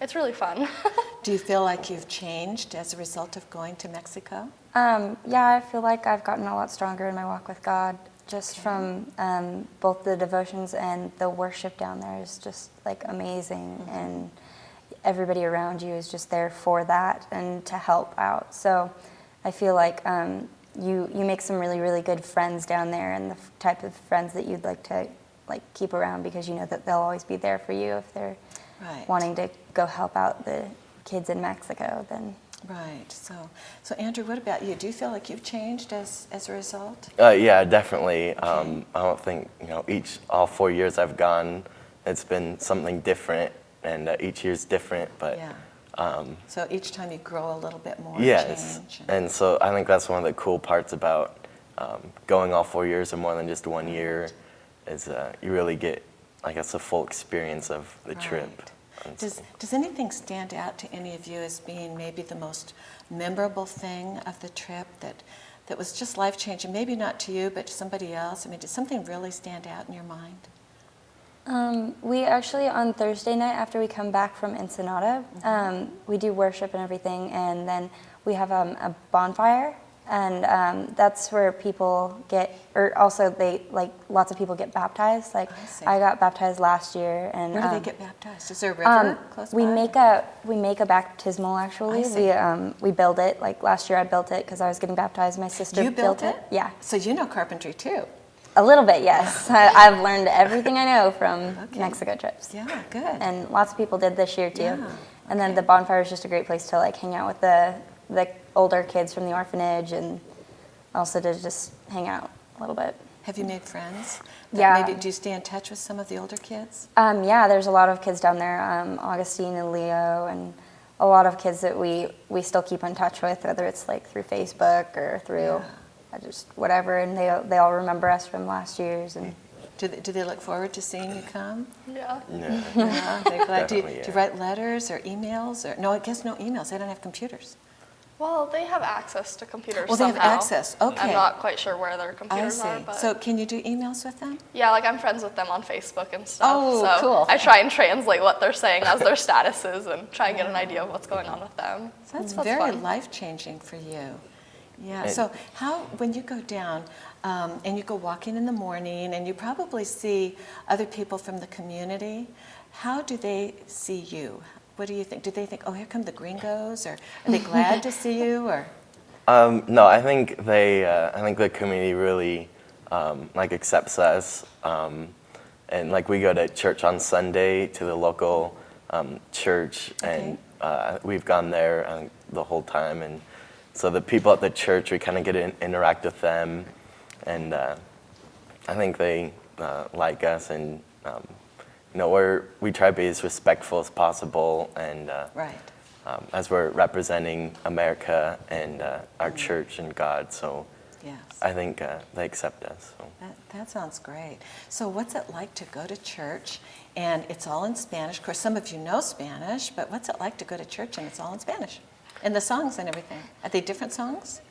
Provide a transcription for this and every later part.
It's really fun. Do you feel like you've changed as a result of going to Mexico? Yeah, I feel like I've gotten a lot stronger in my walk with God, just from both the devotions and the worship down there is just like amazing, and everybody around you is just there for that and to help out. So I feel like you make some really, really good friends down there, and the type of friends that you'd like to keep around, because you know that they'll always be there for you if they're wanting to go help out the kids in Mexico. Then right. So Andrew, what about you? Do you feel like you've changed as a result? Yeah, definitely. I don't think all 4 years I've gone, it's been something different, and each year's different. But so each time you grow a little bit more. Yes, change. And so I think that's one of the cool parts about going all 4 years or more than just 1 year, is you really get, I guess, a full experience of the trip. Does anything stand out to any of you as being maybe the most memorable thing of the trip that was just life-changing? Maybe not to you, but to somebody else. I mean, did something really stand out in your mind? We actually, on Thursday night after we come back from Ensenada, we do worship and everything, and then we have a bonfire, and that's where people get, or also lots of people get baptized. Like I got baptized last year, and where do they get baptized? Is there a river close by? We make a baptismal actually. We build it. Like last year, I built it because I was getting baptized. My sister built it. Yeah. So you know carpentry too. A little bit, yes. I've learned everything I know from Mexico trips. Yeah, good. And lots of people did this year too. Yeah. And then the bonfire is just a great place to hang out with the older kids from the orphanage, and also to just hang out a little bit. Have you made friends? Yeah. Maybe do you stay in touch with some of the older kids? Yeah, there's a lot of kids down there, Augustine and Leo, and a lot of kids that we still keep in touch with, whether it's through Facebook or through just whatever, and they all remember us from last year's. And do they look forward to seeing you come? Yeah. Yeah, they're glad. Do you write letters or emails? Or no, I guess no emails. They don't have computers. Well, they have access to computers Well, somehow. they have access. Okay. I'm not quite sure where their computers I see. are, but So can you do emails with them? yeah, I'm friends with them on Facebook and stuff. Oh, so cool. I try and translate what they're saying as their statuses and try and get an idea of what's going on with them. So that's So it's very fun. life-changing for you. Yeah. So when you go down and you go walking in the morning and you probably see other people from the community, how do they see you? What do you think? Do they think, oh, here come the gringos, or are they glad to see you, or? No, I think I think the community really accepts us, and we go to church on Sunday to the local church, and we've gone there the whole time, and so the people at the church, we kind of get to interact with them, and I think they like us, and we try to be as respectful as possible, and as we're representing America and our church and God, so I think they accept us. So. That sounds great. So what's it like to go to church, and it's all in Spanish? Of course, some of you know Spanish, but what's it like to go to church and it's all in Spanish? And the songs and everything, are they different songs?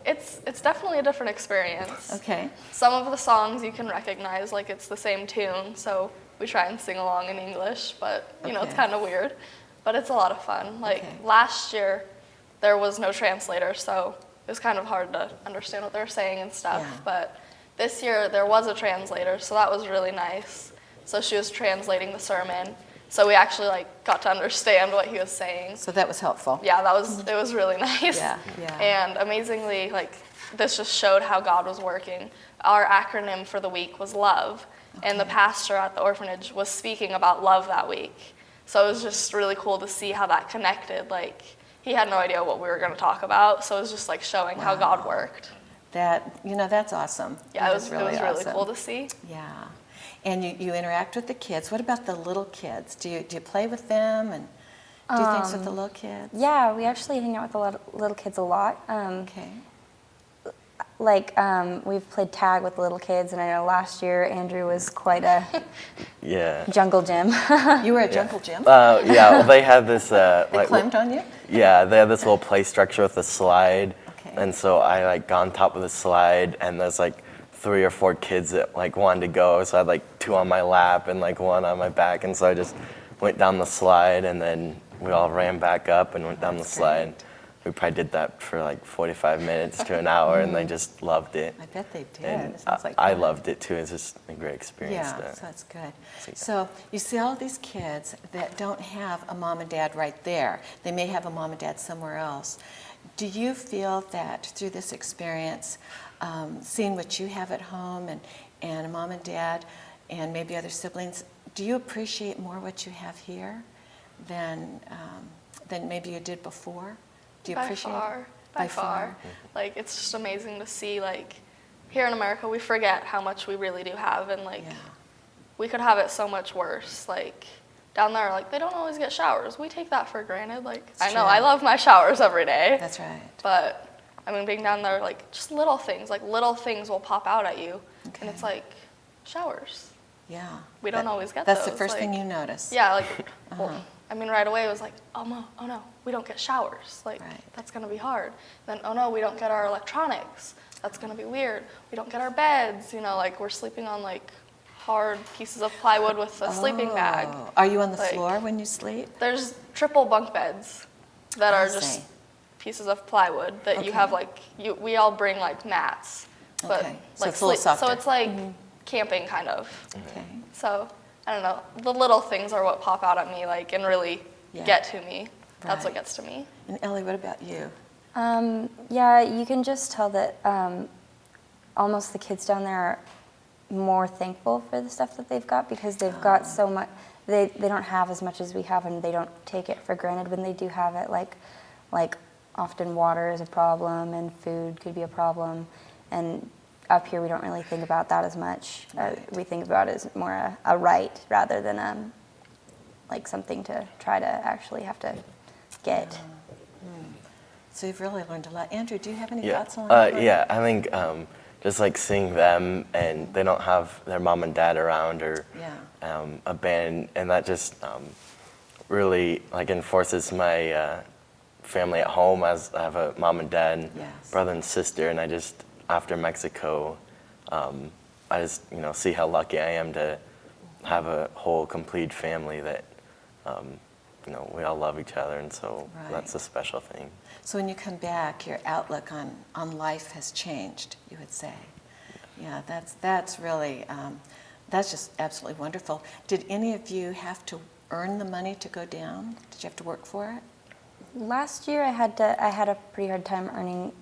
It's definitely a different experience. Okay. Some of the songs you can recognize, it's the same tune, so we try and sing along in English, but it's kind of weird. But it's a lot of fun. Last year, there was no translator, so it was kind of hard to understand what they were saying and stuff. Yeah. But this year, there was a translator, so that was really nice. So she was translating the sermon, so we actually got to understand what he was saying. So that was helpful. Yeah, it was really nice. Yeah. And amazingly, this just showed how God was working. Our acronym for the week was LOVE, and the pastor at the orphanage was speaking about love that week. So it was just really cool to see how that connected. He had no idea what we were going to talk about, so it was just showing how God worked. That's awesome. Yeah, it was really awesome. cool to see. Yeah. And you interact with the kids. What about the little kids? Do you play with them and do things with the little kids? Yeah, we actually hang out with the little kids a lot. Okay. We've played tag with the little kids, and I know last year Andrew was quite a jungle gym. You were a jungle gym? Well, they had this... they climbed on you? Yeah, they had this little play structure with a slide, okay. And so I got on top of the slide, and there's 3 or 4 kids that wanted to go, so I had 2 on my lap and 1 on my back, and so I just went down the slide, and then we all ran back up and went down the That's slide. great. We probably did that for like 45 minutes to an hour, and they just loved it. I bet they did. And It sounds like I fun. loved it too. It's just a great experience. Yeah, to so that's good. see that. So you see all these kids that don't have a mom and dad right there. They may have a mom and dad somewhere else. Do you feel that through this experience, seeing what you have at home and a mom and dad and maybe other siblings, do you appreciate more what you have here than maybe you did before? Do you appreciate it? By far. Like, it's just amazing to see, like, here in America, we forget how much we really do have, and, like, Yeah. we could have it so much worse. Like, down there, like, they don't always get showers. We take that for granted. Like, I know, true. I love my showers every day. That's right. But, I mean, being down there, like, just little things will pop out at you. Okay. And it's like, showers. Yeah. We don't always get That's those. the first thing like- you notice. Yeah, like, well, I mean, right away it was like, oh no, we don't get showers. Like, Right. that's gonna be hard. Then, oh no, we don't get our electronics. That's gonna be weird. We don't get our beds. You know, like, we're sleeping on like hard pieces of plywood with a sleeping bag. Oh. Are you on the Like- floor when you sleep? There's triple bunk beds that I are just see. pieces of plywood that you Okay. have like we all bring like mats, but Okay. So like it's a little so softer. it's like camping kind of. Okay. So I don't know. The little things are what pop out at me, like, and really Yeah. get to me. That's what Right. gets to me. And Ellie, what about you? Yeah, you can just tell that almost the kids down there are more thankful for the stuff that they've got because they've got so much. They don't have as much as we have, and they don't take it for granted when they do have it. Like often water is a problem, and food could be a problem, and up here we don't really think about that as much. Right. We think about it as more a right rather than like something to try to actually have to get. So you've really learned a lot. Andrew, do you have any Yeah, thoughts on that? yeah. I think just like seeing them, and they don't have their mom and dad around, or Yeah. a band, and that just really like enforces my family at home. As I have a mom and dad, Yes. brother and sister, and I just after Mexico, I just see how lucky I am to have a whole complete family that we all love each other, and so Right. that's a special thing. So when you come back, your outlook on life has changed, you would say. Yeah, that's really, that's just absolutely wonderful. Did any of you have to earn the money to go down? Did you have to work for it? Last year I had a pretty hard time earning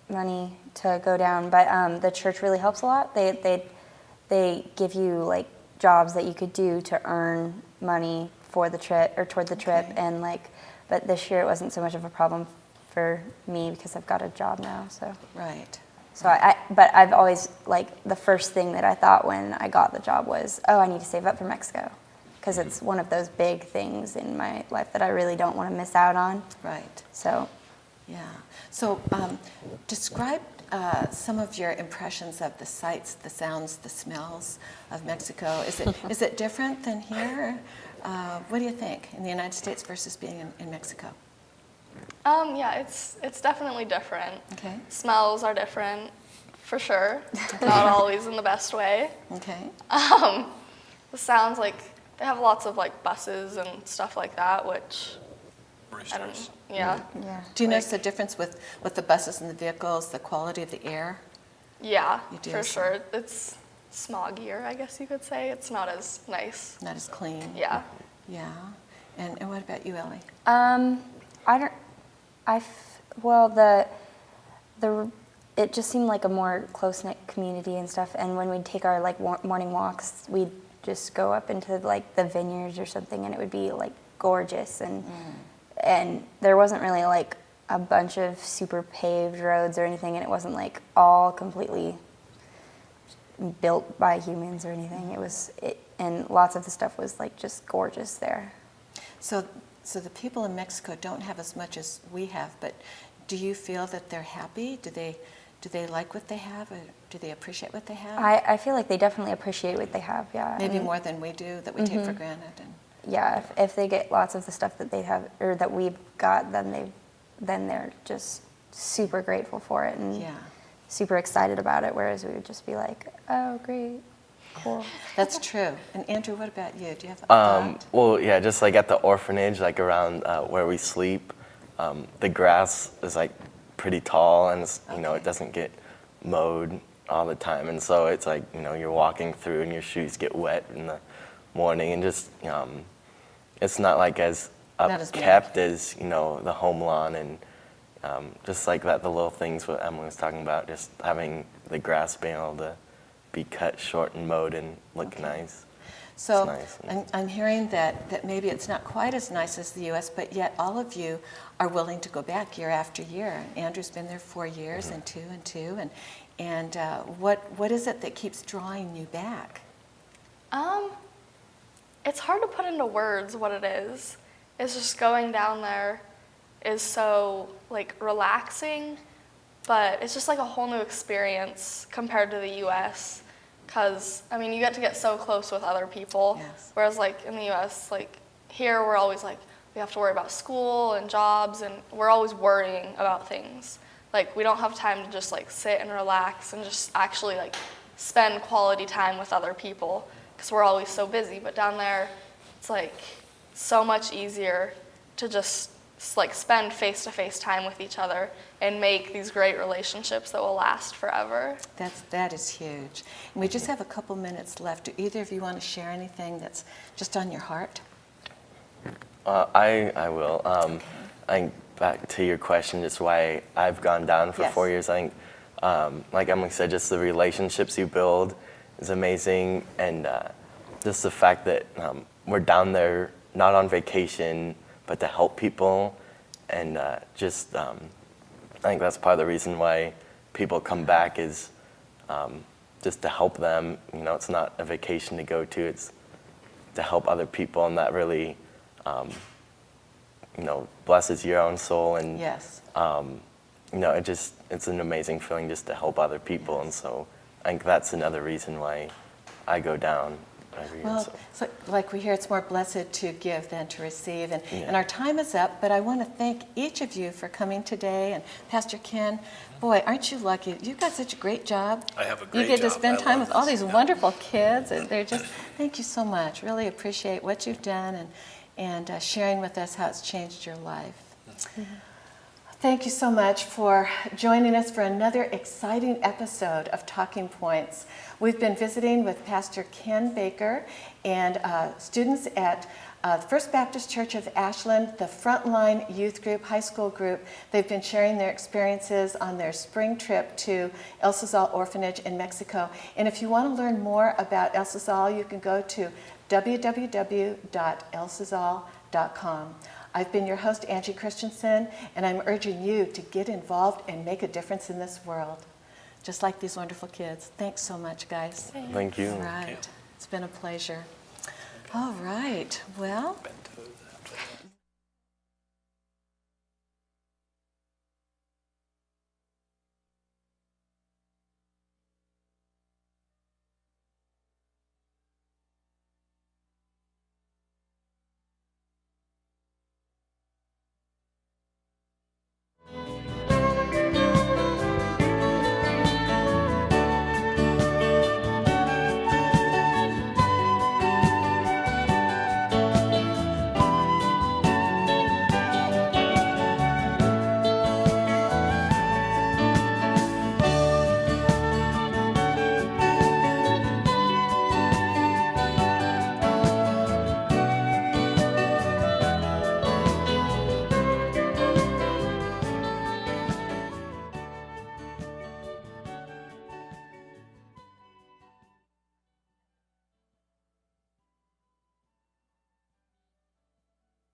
money to go down, but the church really helps a lot. They give you like jobs that you could do to earn money for the trip or toward the trip, Okay. and but this year it wasn't so much of a problem for me because I've got a job now. So Right. but I've always the first thing that I thought when I got the job was, oh, I need to save up for Mexico, because it's one of those big things in my life that I really don't want to miss out on. Right. So. Yeah. So describe some of your impressions of the sights, the sounds, the smells of Mexico. Is it different than here? What do you think in the United States versus being in Mexico? Yeah, it's definitely different. Okay. Smells are different, for sure. Not always in the best way. Okay. The sounds, like, they have lots of like buses and stuff like that, which I don't. Yeah. Yeah. Do you Like- notice the difference with the buses and the vehicles, the quality of the air? Yeah, You do, for so- sure. It's smoggier, I guess you could say. It's not as nice. Not as clean. Yeah. Yeah. And what about you, Ellie? It just seemed like a more close-knit community and stuff, and when we'd take our morning walks, we'd just go up into the vineyards or something, and it would be gorgeous, and there wasn't really a bunch of super paved roads or anything, and it wasn't all completely built by humans or anything. And lots of the stuff was just gorgeous there. So the people in Mexico don't have as much as we have, but do you feel that they're happy? Do they like what they have, or do they appreciate what they have? I feel like they definitely appreciate what they have, yeah. Maybe And, more than we do, that we take for granted. And yeah, if they get lots of the stuff that they have or that we've got, then they're just super grateful for it and yeah. super excited about it. Whereas we would just be like, oh, great. cool. That's true. And Andrew, what about you? Do you have a thought? Well, yeah, just like at the orphanage, like around where we sleep, the grass is like pretty tall, and it's, you know, it doesn't get mowed all the time, and so it's like, you know, you're walking through and your shoes get wet in the morning, and just it's not like as Not as upkept as, you know, the home lawn, and just like that, the little things what Emily was talking about, just having the grass being able to be cut short and mowed and look nice. So It's nice. I'm hearing that maybe it's not quite as nice as the U.S., but yet all of you are willing to go back year after year. Andrew's been there 4 years, and 2 and 2, and what is it that keeps drawing you back? It's hard to put into words what it is. It's just going down there is so like relaxing, but it's just like a whole new experience compared to the U.S. Because, I mean, you get so close with other people, Yes. whereas like in the U.S., like here we're always like, we have to worry about school and jobs, and we're always worrying about things. Like we don't have time to just like sit and relax and just actually like spend quality time with other people because we're always so busy. But down there, it's like so much easier to just like spend face-to-face time with each other and make these great relationships that will last forever. That is huge. And we just have a couple minutes left. Do either of you want to share anything that's just on your heart? I will. I think back to your question, just why I've gone down for Yes. 4 years. I think, like Emily said, just the relationships you build is amazing, and just the fact that we're down there not on vacation, but to help people, and just I think that's part of the reason why people come back is just to help them. You know, it's not a vacation to go to; it's to help other people, and that really, you know, blesses your own soul, and Yes. you know, it's an amazing feeling just to help other people, and so I think that's another reason why I go down every year. Well, so like we hear, it's more blessed to give than to receive. And our time is up, but I want to thank each of you for coming today. And Pastor Ken, boy, aren't you lucky? You've got such a great job. I have a great You get to job. spend I time love with all this. these wonderful kids, and they're just, thank you so much. Really appreciate what you've done and sharing with us how it's changed your life. Thank you so much for joining us for another exciting episode of Talking Points. We've been visiting with Pastor Ken Baker and students at First Baptist Church of Ashland, the Frontline Youth Group, high school group. They've been sharing their experiences on their spring trip to El Sauzal Orphanage in Mexico. And if you want to learn more about El Sauzal, you can go to www.elsauzal.com. I've been your host, Angie Christensen, and I'm urging you to get involved and make a difference in this world, just like these wonderful kids. Thanks so much, guys. Thank you. All right. It's been a pleasure. All right. Well,